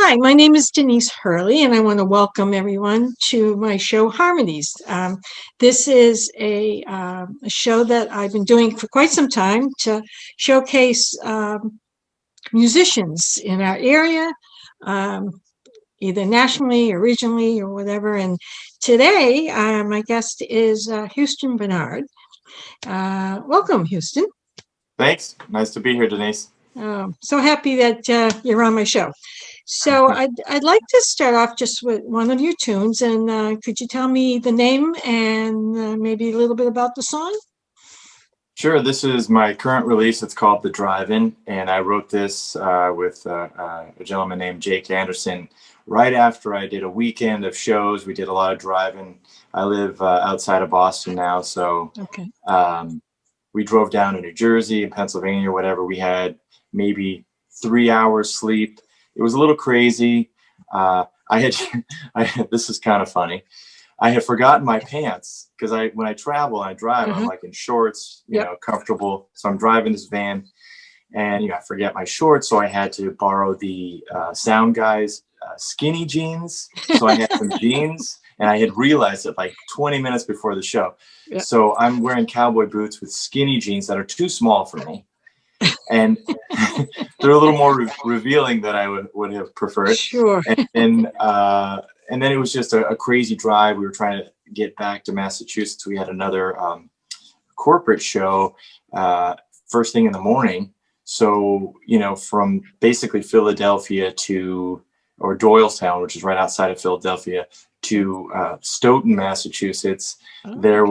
Hi, my name is Denise Hurley, and I want to welcome everyone to my show, Harmonies. This is a show that I've been doing for quite some time to showcase musicians in our area, um, either nationally or regionally or whatever. And today, my guest is Houston Bernard. Welcome, Houston. Thanks. Nice to be here, Denise. So happy that you're on my show. So I'd like to start off just with one of your tunes, and could you tell me the name and maybe a little bit about the song? Sure. This is my current release. It's called The Drive-In, and I wrote this with a gentleman named Jake Anderson right after I did a weekend of shows. We did a lot of driving. I live outside of Boston now, so Okay. We drove down to New Jersey and Pennsylvania, whatever. We had maybe 3 hours sleep. It was a little crazy. I had, this is kind of funny. I had forgotten my pants because when I travel and I drive, I'm like in shorts, you know, comfortable. So I'm driving this van and, I forget my shorts. So I had to borrow the sound guy's skinny jeans. So I had some jeans and I had realized it like 20 minutes before the show. Yep. So I'm wearing cowboy boots with skinny jeans that are too small for me. And they're a little more revealing than I would have preferred. Sure. And then it was just a crazy drive. We were trying to get back to Massachusetts. We had another corporate show first thing in the morning. So, from basically Philadelphia or Doylestown, which is right outside of Philadelphia, to Stoughton, Massachusetts, it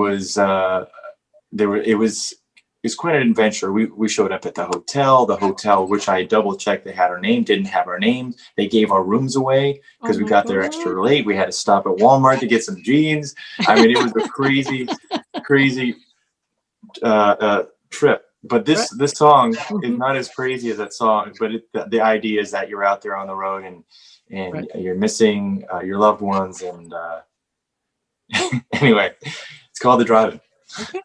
was quite an adventure. We showed up at the hotel, which I double checked. They had our name, didn't have our name. They gave our rooms away because we got there extra late. We had to stop at Walmart to get some jeans. I mean, it was a crazy trip. But this song is not as crazy as that song. But the idea is that you're out there on the road and you're missing your loved ones. And anyway, it's called The Drive-In. Okay.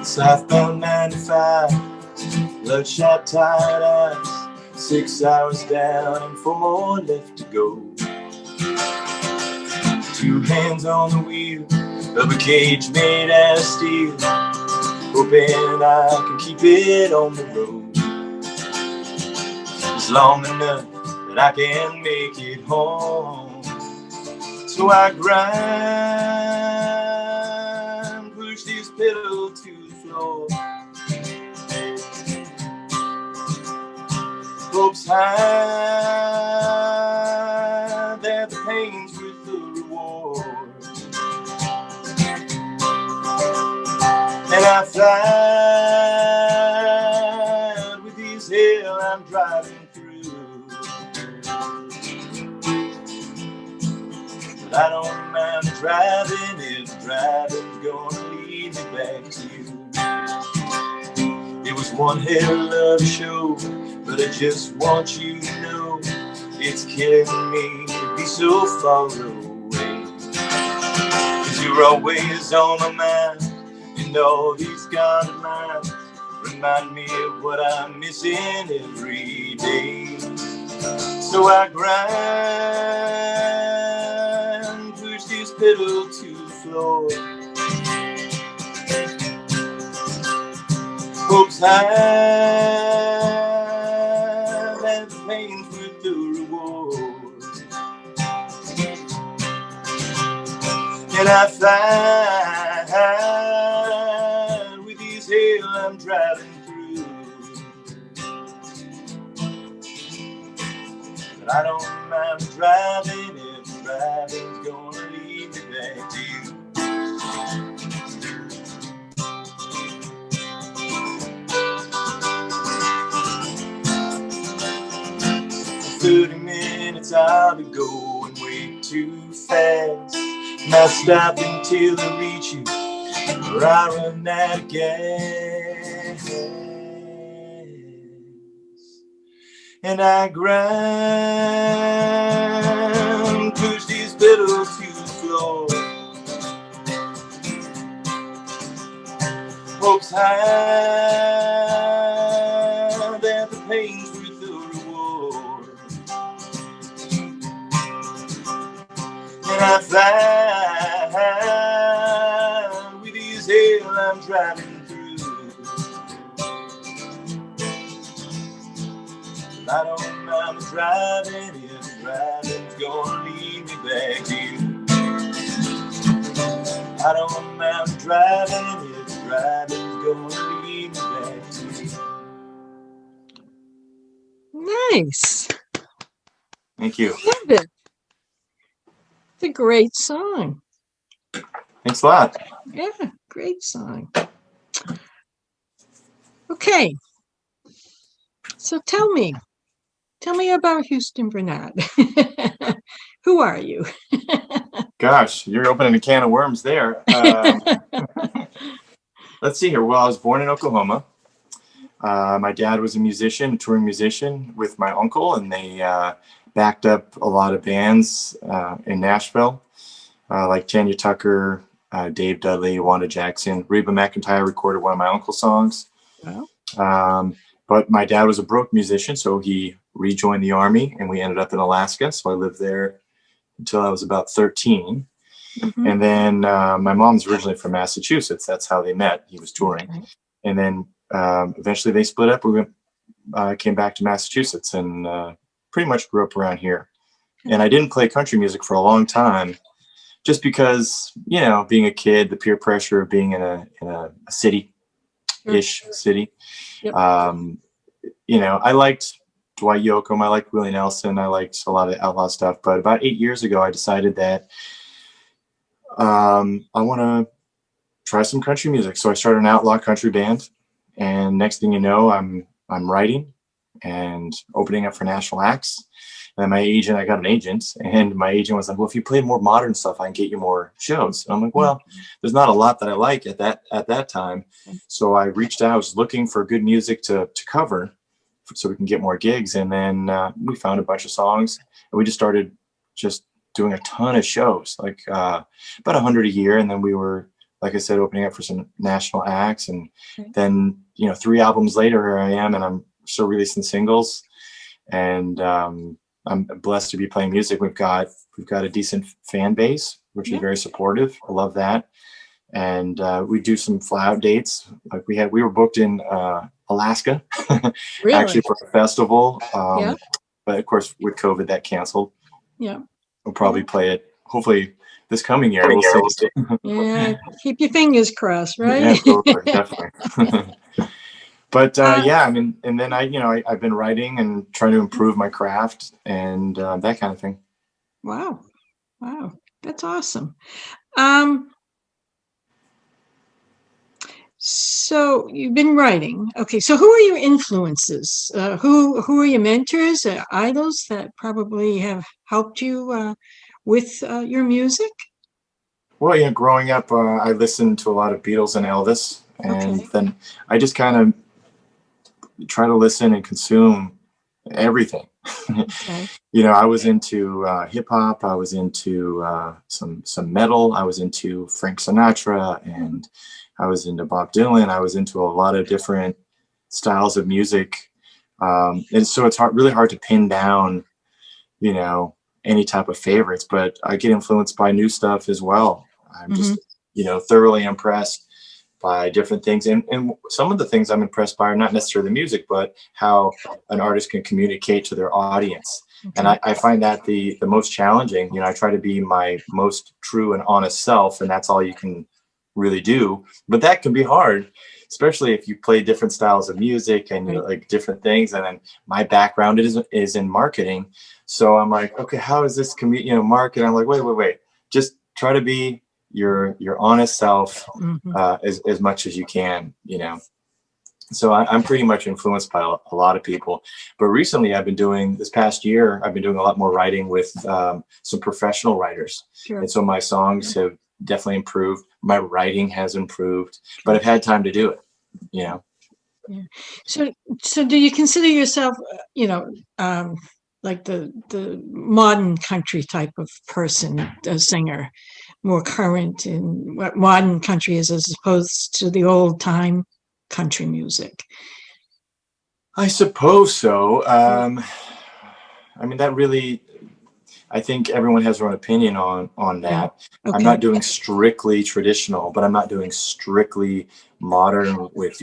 Southbound 95, bloodshot tired eyes, 6 hours down and 4 more left to go. 2 hands on the wheel of a cage made out of steel, hoping I can keep it on the road. It's long enough that I can make it home. So I grind, push this pedal to the floor. Hopes high that the pain's worth the reward. And I fly with this hell I'm driving through. But I don't mind driving if driving's gonna lead me back to you. It was one hell of a show, but I just want you to know it's killing me to be so far away. 'Cause you're always on my mind, and all these kind of lines remind me of what I'm missing every day. So I grind, push this pedal to the floor. Hopes high that the pain's worth the reward. And I fly with this hell I'm driving through. But I don't mind driving if driving's gonna lead me back to you. 30 minutes I'll be going way too fast. Not stop until I reach you, or I run out of gas. And I grind, push this pedal to the floor. hopes high that the pain's worth the reward. And I find with these hell I'm driving through, I don't mind driving if driving's gonna lead me back to you. I don't mind driving if driving's gonna lead me back to you. Nice. Thank you. Love it. It's a great song. Thanks a lot. Yeah, great song. Okay. So tell me about Houston Burnett. Who are you? Gosh, you're opening a can of worms there. Let's see here. Well, I was born in Oklahoma. My dad was a musician, a touring musician with my uncle, and they backed up a lot of bands in Nashville, like Tanya Tucker, Dave Dudley, Wanda Jackson. Reba McEntire recorded one of my uncle's songs. Wow. But my dad was a broke musician, so he rejoined the Army, and we ended up in Alaska. So I lived there until I was about 13. Mm-hmm. And then my mom's originally from Massachusetts. That's how they met. He was touring. Okay. And then eventually they split up. We came back to Massachusetts and pretty much grew up around here. And I didn't play country music for a long time just because, you know, being a kid, the peer pressure of being in a city-ish city. Yep. You know, I liked Dwight Yoakam. I liked Willie Nelson. I liked a lot of outlaw stuff. But about 8 years ago, I decided that I want to try some country music. So I started an outlaw country band. And next thing you know, I'm writing and opening up for national acts. And my agent, I got an agent, and my agent was like, well, if you play more modern stuff, I can get you more shows. And I'm like, well, there's not a lot that I like at that time. So I reached out. I was looking for good music to cover so we can get more gigs. And then we found a bunch of songs, and we just started just doing a ton of shows, like about 100 a year. And then we were, like I said, opening up for some national acts. And then, you know, 3 albums later, here I am, and I'm still releasing singles. And I'm blessed to be playing music. We've got a decent fan base, which is very supportive. I love that. And we do some fly out dates. Like we were booked in Alaska, Really? actually for a festival. Yeah. But of course, with COVID, that canceled. Yeah. We'll probably play it, hopefully, this coming year. We'll see. Yeah. Keep your fingers crossed, right? Yeah, totally, definitely. But yeah, I mean, and then I've been writing and trying to improve my craft and that kind of thing. Wow. That's awesome. So you've been writing. Okay. So who are your influences? Who are your mentors, idols that probably have helped you with your music? Well, yeah, growing up, I listened to a lot of Beatles and Elvis, and then I just kind of try to listen and consume everything. You know, I was into hip hop. I was into some metal. I was into Frank Sinatra, and I was into Bob Dylan. I was into a lot of different styles of music, and so it's really hard to pin down, you know, any type of favorites. But I get influenced by new stuff as well. I'm just, you know, thoroughly impressed by different things. And some of the things I'm impressed by are not necessarily the music, but how an artist can communicate to their audience. And I find that the most challenging. You know, I try to be my most true and honest self, and that's all you can really do. But that can be hard, especially if you play different styles of music and you know, like different things. And then my background is in marketing. So I'm like, okay, how is this market? I'm like, wait, just try to be your honest self as much as you can, you know. So I'm pretty much influenced by a lot of people. But recently this past year, I've been doing a lot more writing with some professional writers. And so my songs have definitely improved. My writing has improved, but I've had time to do it, you know. Yeah. So do you consider yourself, like the modern country type of person, a singer? more current in what modern country is as opposed to the old time country music. I suppose so. I mean, that really, I think everyone has their own opinion on that. Yeah. Okay. I'm not doing strictly traditional, but I'm not doing strictly modern with,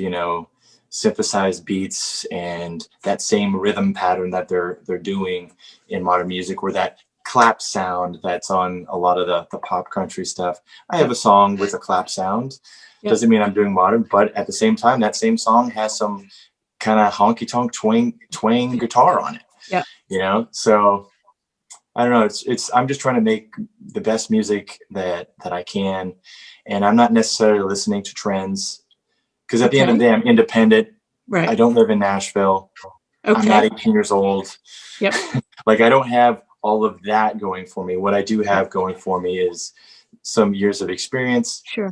synthesized beats and that same rhythm pattern that they're doing in modern music, or that clap sound that's on a lot of the pop country stuff. I have a song with a clap sound. Yep. Doesn't mean I'm doing modern, but at the same time, that same song has some kind of honky tonk twang guitar on it. Yeah. So I don't know. I'm just trying to make the best music that I can, and I'm not necessarily listening to trends, because at the end of the day, I'm independent. Right. I don't live in Nashville. Okay. I'm not 18 years old. Yep. Like, I don't have all of that going for me. What I do have going for me is some years of experience. Sure.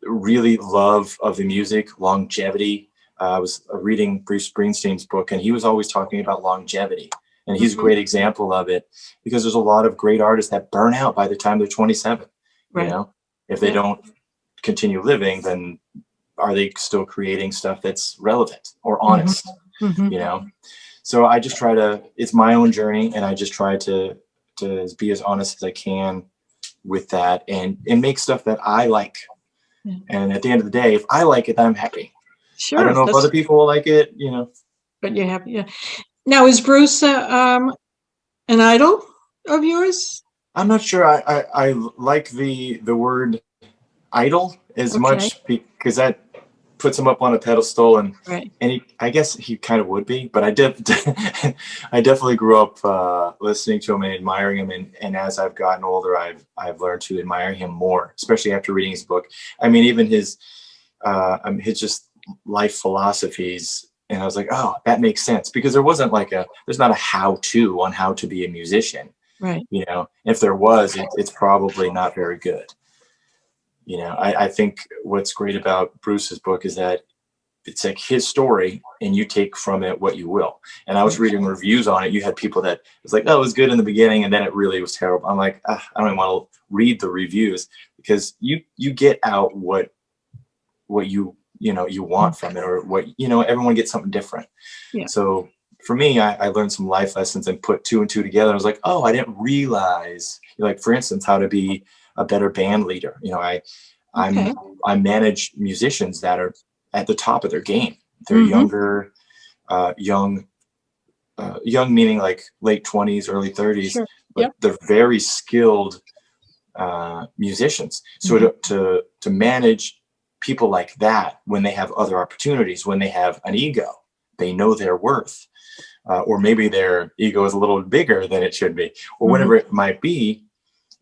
Really love of the music, longevity. I was reading Bruce Springsteen's book, and he was always talking about longevity. And he's a great example of it, because there's a lot of great artists that burn out by the time they're 27. Right. If they don't continue living, then are they still creating stuff that's relevant or honest? So I just try to, it's my own journey, and I just try to be as honest as I can with that, and make stuff that I like. Yeah. And at the end of the day, if I like it, then I'm happy. Sure. I don't know if other people will like it, But you're happy. Yeah. Now, is Bruce an idol of yours? I'm not sure. I like the word idol as much, because that puts him up on a pedestal, and I guess he kind of would be, but I definitely grew up listening to him and admiring him, and as I've gotten older, I've learned to admire him more, especially after reading his book. I mean, even his just life philosophies, and I was like, oh, that makes sense, because there's not a how-to on how to be a musician. Right. If there was, it's probably not very good. I think what's great about Bruce's book is that it's like his story, and you take from it what you will. And I was reading reviews on it. You had people that was like, oh, it was good in the beginning, and then it really was terrible. I'm like, I don't even want to read the reviews, because you get out what you want from it, or what, everyone gets something different. Yeah. So for me, I learned some life lessons and put two and two together. I was like, oh, I didn't realize, like, for instance, how to be a better band leader. I manage musicians that are at the top of their game. They're younger, young meaning like late 20s, early 30s, but they're very skilled musicians. So to manage people like that, when they have other opportunities, when they have an ego, they know their worth, or maybe their ego is a little bigger than it should be, or whatever it might be.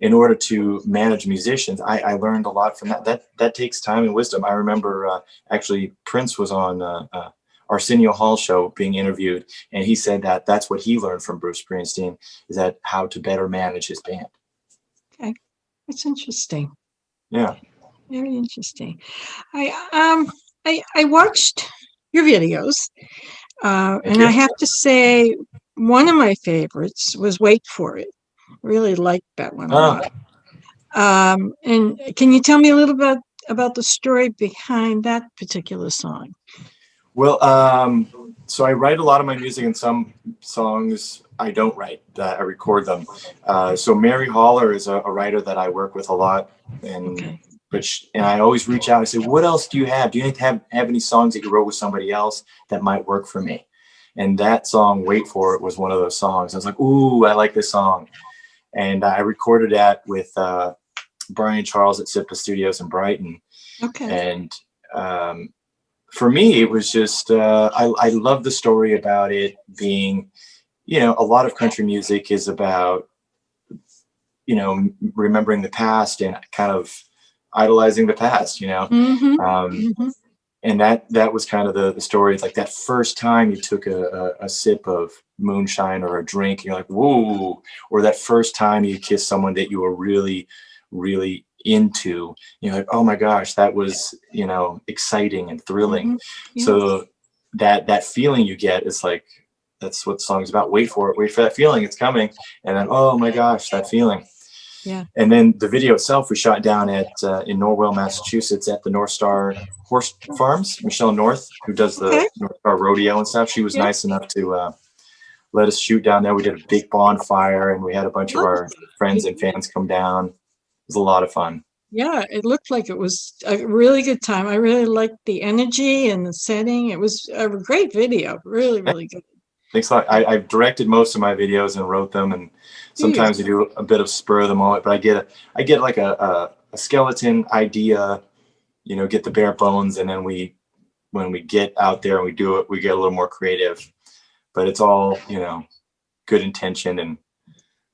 In order to manage musicians, I learned a lot from that. That takes time and wisdom. I remember actually Prince was on Arsenio Hall's show being interviewed, and he said that that's what he learned from Bruce Springsteen, is that how to better manage his band. Okay, that's interesting. Yeah, very interesting. I watched your videos, and I have to say one of my favorites was "Wait for It." Really liked that one a lot. And can you tell me a little bit about the story behind that particular song? Well, so I write a lot of my music, and some songs I don't write, that I record them. So Mary Haller is a writer that I work with a lot, and I always reach out. I say, what else do you have? Do you have any songs that you wrote with somebody else that might work for me? And that song, "Wait for It," was one of those songs. I was like, ooh, I like this song. And I recorded that with Brian Charles at Sipa Studios in Brighton. Okay. And for me, it was just, I love the story about it being, a lot of country music is about, remembering the past and kind of idolizing the past, And that was kind of the story. It's like that first time you took a sip of moonshine or a drink, you're like, whoa, or that first time you kissed someone that you were really, really into, you're like, oh my gosh, that was, exciting and thrilling. Yeah. So that feeling you get is like, that's what the song's about. Wait for it, wait for that feeling, it's coming. And then, oh my gosh, that feeling. Yeah. And then the video itself we shot down at in Norwell, Massachusetts, at the North Star Horse Farms. Michelle North, who does the Okay. North Star Rodeo and stuff, she was Yeah. nice enough to let us shoot down there. We did a big bonfire, and we had a bunch of our friends and fans come down. It was a lot of fun. Yeah, it looked like it was a really good time. I really liked the energy and the setting. It was a great video. Really, really good. Thanks a lot. I've directed most of my videos and wrote them, and sometimes we do a bit of spur of the moment, but I get like a skeleton idea, get the bare bones, and then when we get out there and we do it, we get a little more creative. But it's all, good intention and,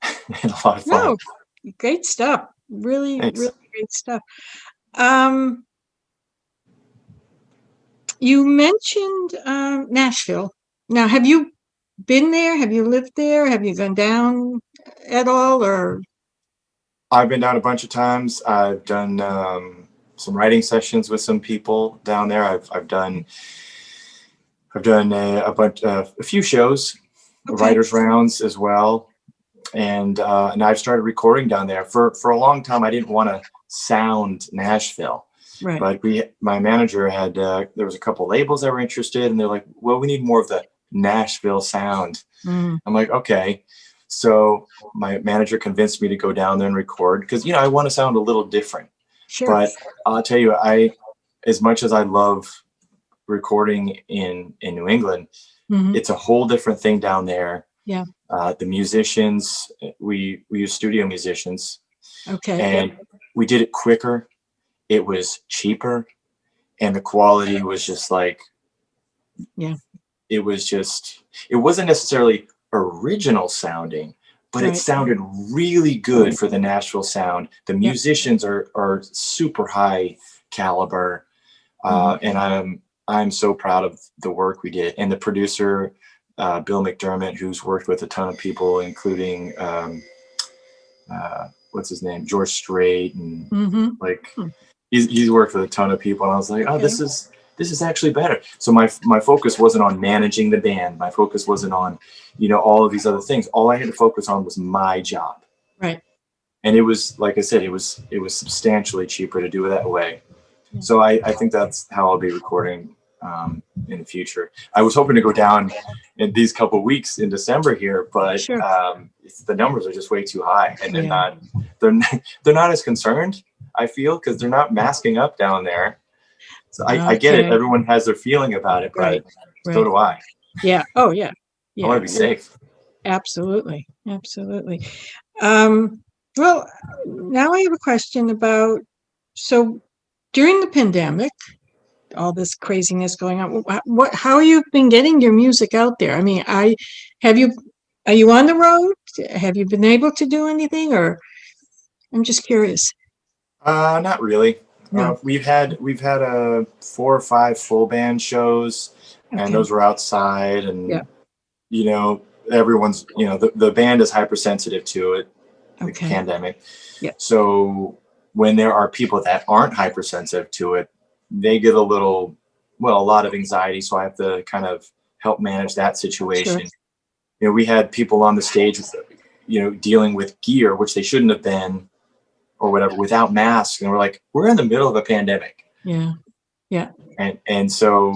and a lot of fun. No, great stuff. Really, Thanks. really great stuff. You mentioned Nashville. Now, have you been there? Have you lived there? Have you gone down at all? Or I've been down a bunch of times. I've done some writing sessions with some people down there. I've done a few shows, writers rounds as well, and I've started recording down there. For a long time, I didn't want to sound Nashville, right. But my manager had there was a couple labels that were interested, and they're like, "Well, we need more of the Nashville sound." I'm like, "Okay." So my manager convinced me to go down there and record because I want to sound a little different. Sure. But I'll tell you, as much as I love recording in New England, it's a whole different thing down there. Yeah. The musicians, we use studio musicians. Okay. And we did it quicker. It was cheaper, and the quality was just like, it wasn't necessarily original sounding, but it sounded really good for the Nashville sound. The musicians are super high caliber. And I'm so proud of the work we did. And the producer, Bill McDermott, who's worked with a ton of people, including what's his name, George Strait, and he's worked with a ton of people. And I was like, oh, this is actually better. So my focus wasn't on managing the band. My focus wasn't on, all of these other things. All I had to focus on was my job. Right. And it was, like I said, it was substantially cheaper to do it that way. So I think that's how I'll be recording in the future. I was hoping to go down in these couple of weeks in December here, but the numbers are just way too high, and they're not as concerned, I feel, because they're not masking up down there. So I get it. Everyone has their feeling about it, but so do I. Yeah. Oh, yeah. I want to be safe. Absolutely. Absolutely. Well, now I have a question about, so during the pandemic, all this craziness going on, how have you been getting your music out there? I mean, are you on the road? Have you been able to do anything, or I'm just curious? Not really. No. We've had 4 or 5 full band shows, and those were outside, and everyone's the band is hypersensitive to it, the pandemic. Yeah. So when there are people that aren't hypersensitive to it, they get a lot of anxiety. So I have to kind of help manage that situation. Sure. We had people on the stage, dealing with gear, which they shouldn't have been, or whatever, without masks. And we're like, we're in the middle of a pandemic. Yeah. Yeah. And so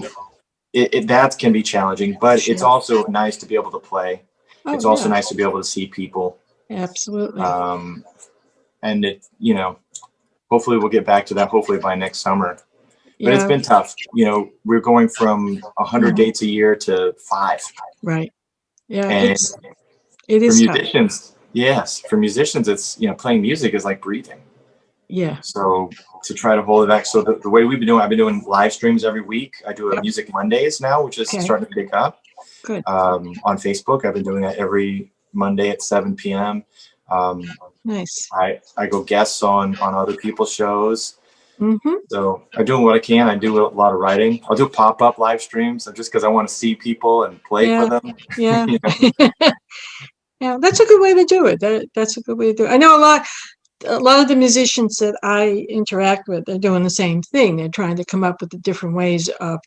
that can be challenging, but it's also nice to be able to play. It's also nice to be able to see people. Absolutely. And hopefully we'll get back to that, hopefully by next summer. But it's been tough. We're going from 100 dates a year to 5. Right. Yeah. And it is for musicians. Tough. Yes. For musicians, it's, playing music is like breathing. Yeah. So to try to hold it back. So the way I've been doing live streams every week. I do a Music Mondays now, which is starting to pick up. Good. On Facebook. I've been doing that every Monday at 7 p.m. Nice. I go guests on other people's shows. So I'm doing what I can. I do a lot of writing. I'll do pop-up live streams just because I want to see people and play for them. Yeah. Yeah, that's a good way to do it. That's a good way to do it. I know a lot of the musicians that I interact with are doing the same thing. They're trying to come up with the different ways of,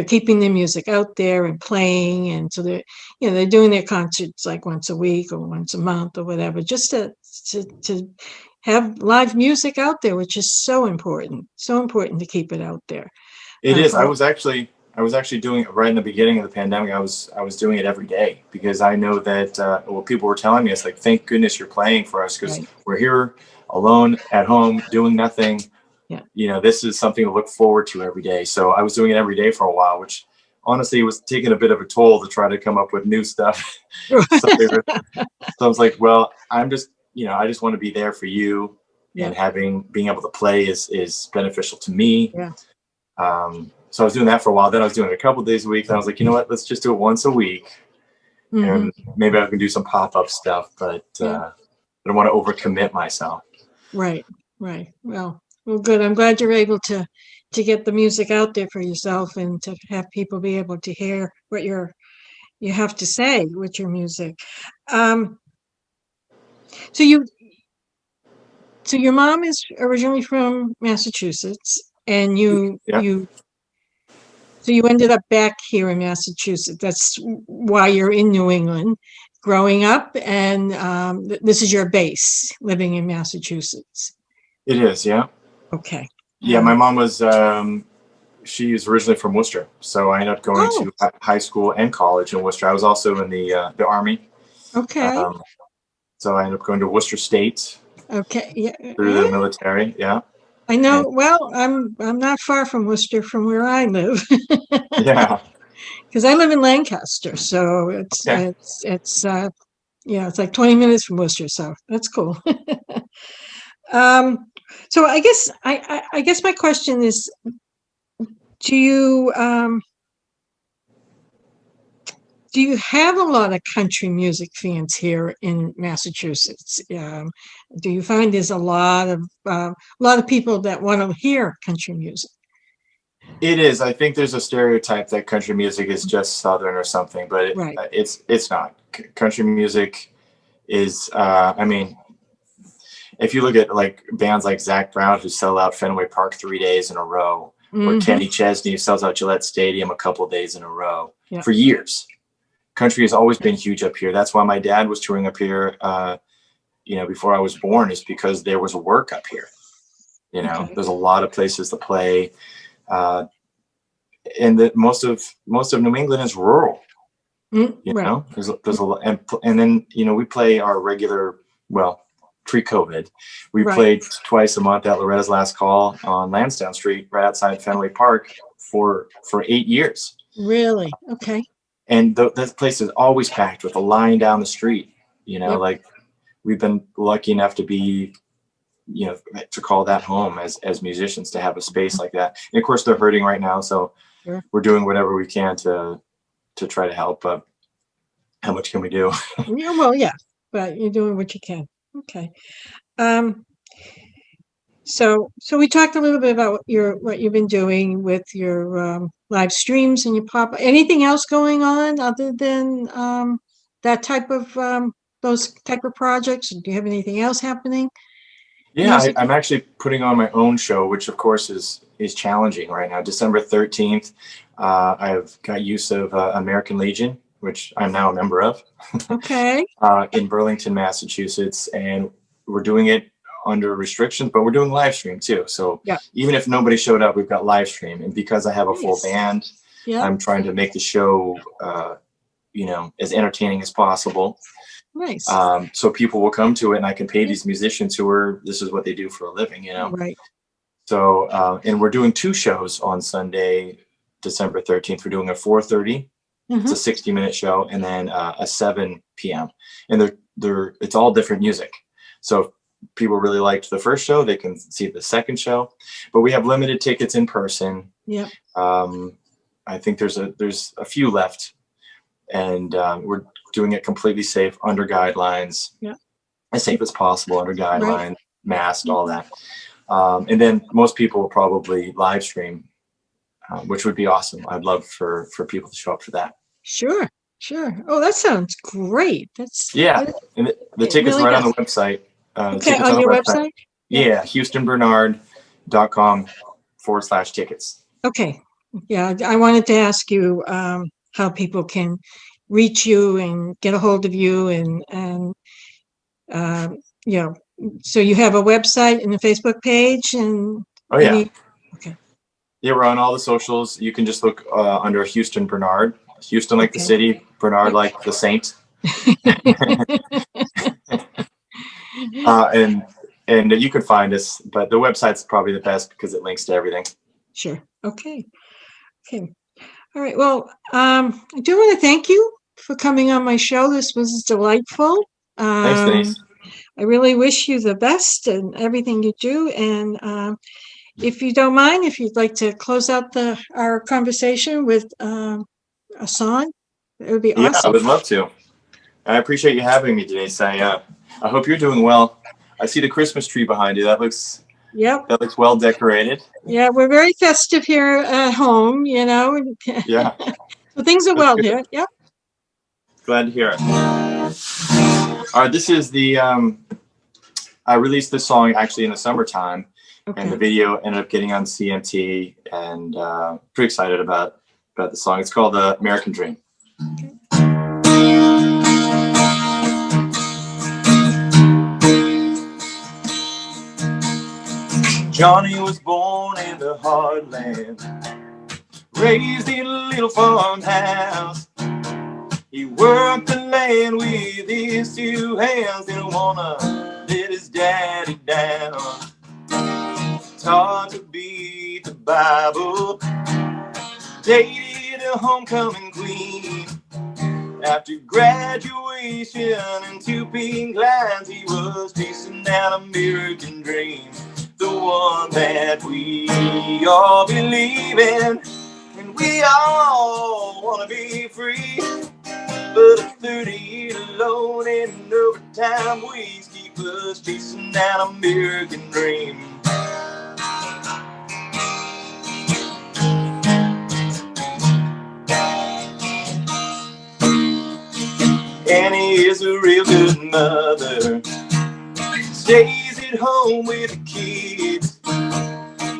keeping their music out there and playing. And so they're doing their concerts like once a week or once a month or whatever, just to have live music out there, which is so important to keep it out there. It is. For, I was actually doing it right in the beginning of the pandemic. I was doing it every day because I know that well, people were telling me, it's like, thank goodness you're playing for us because right. we're here alone at home doing nothing. Yeah. You know, this is something to look forward to every day. So I was doing it every day for a while, which honestly was taking a bit of a toll to try to come up with new stuff. so, so I was like, well, I'm just, you know, I just want to be there for you, Yeah. and being able to play is beneficial to me. Yeah. So I was doing that for a while. Then I was doing it a couple of days a week. And I was like, you know what? Let's just do it once a week, and maybe I can do some pop-up stuff. But I don't want to overcommit myself. Right. Right. Well, good. I'm glad you're able to get the music out there for yourself and to have people be able to hear what you have to say with your music. Um, so your mom is originally from Massachusetts, and so you ended up back here in Massachusetts. That's why you're in New England growing up, and this is your base, living in Massachusetts. It is, yeah. Okay. Yeah, my mom was, she is originally from Worcester. So I ended up going to high school and college in Worcester. I was also in the Army. Okay. So I ended up going to Worcester State. Okay. Yeah. Through the military. Yeah. I know. Well, I'm not far from Worcester from where I live. Yeah. Because I live in Lancaster, so it's it's like 20 minutes from Worcester, so that's cool. So I guess I guess my question is, do you have a lot of country music fans here in Massachusetts? Do you find there's a lot of people that want to hear country music? It is. I think there's a stereotype that country music is just Southern or something, but Right. It's not. Country music is, I mean, if you look at like bands like Zach Brown, who sell out Fenway Park 3 days in a row, or Kenny Chesney, who sells out Gillette Stadium a couple of days in a row for years. Country has always been huge up here. That's why my dad was touring up here, you know, before I was born, is because there was work up here. You know, there's a lot of places to play. And that most of New England is rural. You know, there's a lot, and then, you know, we play our regular, well, pre-COVID, we played twice a month at Loretta's Last Call on Lansdowne Street, right outside Fenway Park, for 8 years. Really? Okay. And that place is always packed with a line down the street. You know, like, we've been lucky enough to be, you know, to call that home as musicians, to have a space like that. And of course they're hurting right now, so we're doing whatever we can to try to help, but how much can we do? Yeah, well, yeah, but you're doing what you can. Okay. So we talked a little bit about what you've been doing with your live streams and your pop. Anything else going on other than that type of those type of projects? Do you have anything else happening? Yeah, I'm actually putting on my own show, which of course is challenging right now. December 13th, I've got use of American Legion, which I'm now a member of. Okay. In Burlington, Massachusetts, and we're doing it under restrictions, but we're doing live stream too. So even if nobody showed up, we've got live stream. And because I have a full band, I'm trying to make the show, you know, as entertaining as possible. Nice. So people will come to it, and I can pay these musicians this is what they do for a living, you know? Right. So, and we're doing 2 shows on Sunday, December 13th. We're doing a 4:30. It's a 60-minute show, and then a 7 p.m. And it's all different music. So if people really liked the first show, they can see the second show. But we have limited tickets in person. Yeah. I think there's a few left, and we're doing it completely safe, under guidelines. Yeah. As safe as possible, under guidelines, masked, all that. And then most people will probably live stream, which would be awesome. I'd love for people to show up for that. Sure. Oh, that sounds great. And the tickets really right on the website. Okay, on your website? Yeah, HoustonBernard.com/tickets. Okay. Yeah, I wanted to ask you how people can reach you and get a hold of you, and you know, So you have a website and a Facebook page and Oh yeah. Okay. Yeah, we're on all the socials. You can just look under Houston Bernard. Houston like the Okay. city, Bernard like the saint. And you can find us, but the website's probably the best because it links to everything. Sure. Okay. Okay. All right. Well, I do want to thank you for coming on my show. This was delightful. Thanks, Denise. I really wish you the best in everything you do. And if you don't mind, if you'd like to close out our conversation with a song, it would be Yeah, I awesome. would love to. I appreciate you having me, Denise. I hope you're doing well. I see the Christmas tree behind you. That looks well decorated. Yeah, we're very festive here at home, you know. Yeah. So things are well here. Yep. Glad to hear it. All right, this is the I released this song actually in the summertime, and the video ended up getting on CMT, and pretty excited about the song. It's called "The American Dream." Okay. Johnny was born in the heartland, raised in a little farmhouse. He worked the land with his two hands, didn't wanna let his daddy down. Taught to beat the Bible, dated a homecoming queen. After graduation and 2 pink lines, he was chasing that American dream, the one that we all believe in, and we all want to be free. But a 30-year alone in overtime weeks keep us chasing that American dream. Annie is a real good mother, stays at home with the kids.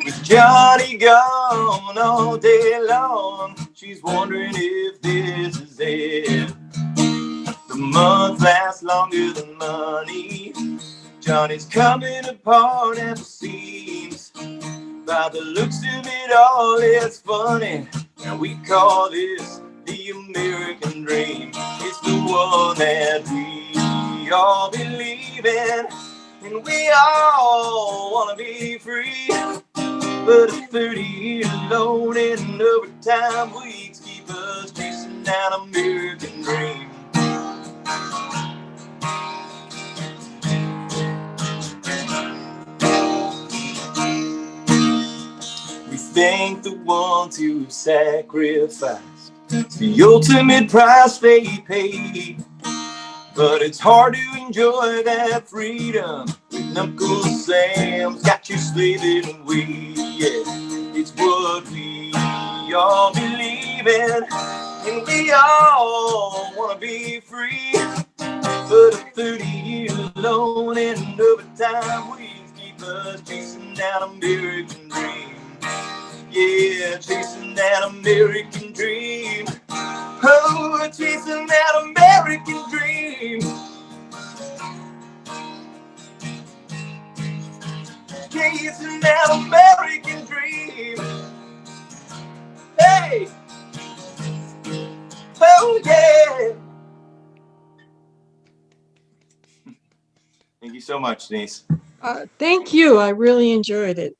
With Johnny gone all day long, she's wondering if this is it. The month lasts longer than money. Johnny's coming apart at the seams. By the looks of it all, it's funny, and we call this the American dream. It's the one that we all believe in, and we all want to be free. But a 30-year alone in overtime weeks keep us chasing that American dream. We thank the ones who sacrificed the ultimate price they paid, but it's hard to enjoy that freedom when Uncle Sam's got you slaving away. Yeah, it's what we all believe in, and we all want to be free. But a 30-year alone in overtime weeks keep us chasing that American dream. Yeah, chasing that American dream. Oh, we're chasing that American dream. Chasing that American dream. Hey! Oh, yeah! Thank you so much, Denise. Thank you. I really enjoyed it.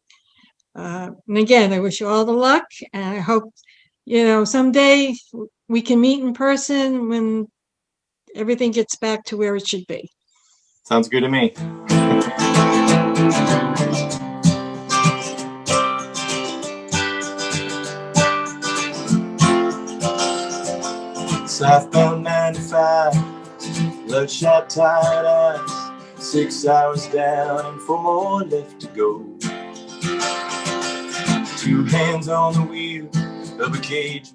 And again, I wish you all the luck, and I hope, someday we can meet in person when everything gets back to where it should be. Sounds good to me. Southbound 95, bloodshot tired eyes, 6 hours down and 4 more left to go. 2 hands on the wheel of a cage.